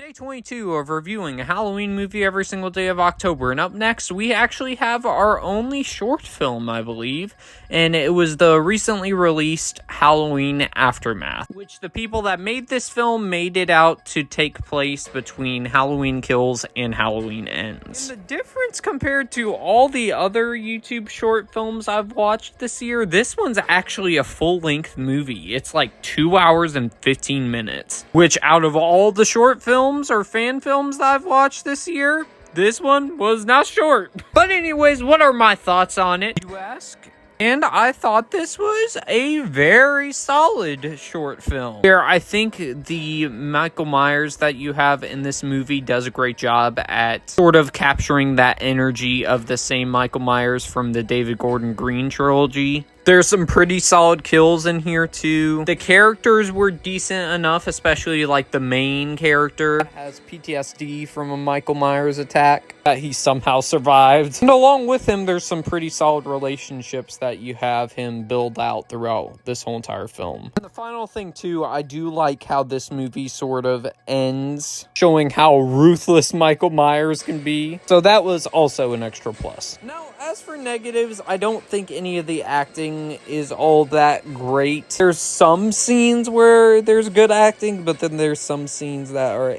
Day 22 of reviewing a Halloween movie every single day of October. And up next, we actually have our only short film, I believe. And it was the recently released Halloween Aftermath, which the people that made this film made it out to take place between Halloween Kills and Halloween Ends. And the difference compared to all the other YouTube short films I've watched this year, this one's actually a full-length movie. It's like 2 hours and 15 minutes, which out of all the short films or fan films that I've watched this year, this one was not short. But anyways, what are my thoughts on it, you ask? And I thought this was a very solid short film. Here, I think the Michael Myers that you have in this movie does a great job at sort of capturing that energy of the same Michael Myers from the David Gordon Green trilogy. There's some pretty solid kills in here too. The characters were decent enough, especially like the main character has PTSD from a Michael Myers attack that he somehow survived. And along with him, there's some pretty solid relationships that you have him build out throughout this whole entire film. And the final thing too, I do like how this movie sort of ends, showing how ruthless Michael Myers can be. So that was also an extra plus. Now, as for negatives, I don't think any of the acting is all that great. There's some scenes where there's good acting, but then there's some scenes that are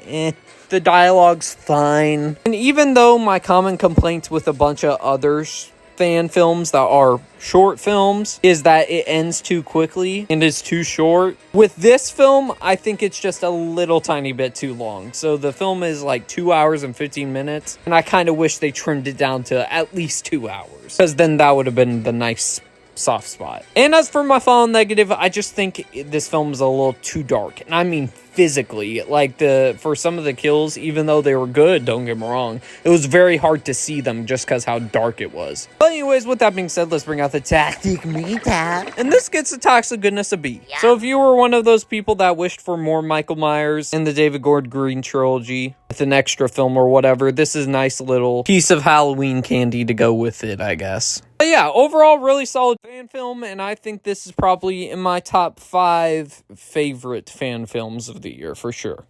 The dialogue's fine. And even though my common complaints with a bunch of other fan films that are short films is that it ends too quickly and is too short, with this film, I think it's just a little tiny bit too long. So the film is like 2 hours and 15 minutes, and I kind of wish they trimmed it down to at least 2 hours, because then that would have been the nice soft spot. And as for my final negative, I just think this film is a little too dark, and I mean physically. Like, for some of the kills, even though they were good, don't get me wrong, it was very hard to see them just because how dark it was. But anyways, with that being said, let's bring out the tactic meter, and this gets the toxic goodness a B. Yeah. So if you were one of those people that wished for more Michael Myers in the David Gordon Green trilogy with an extra film or whatever, this is a nice little piece of Halloween candy to go with it, I guess. But yeah, overall, really solid fan film, and I think this is probably in my top 5 favorite fan films of the year, for sure.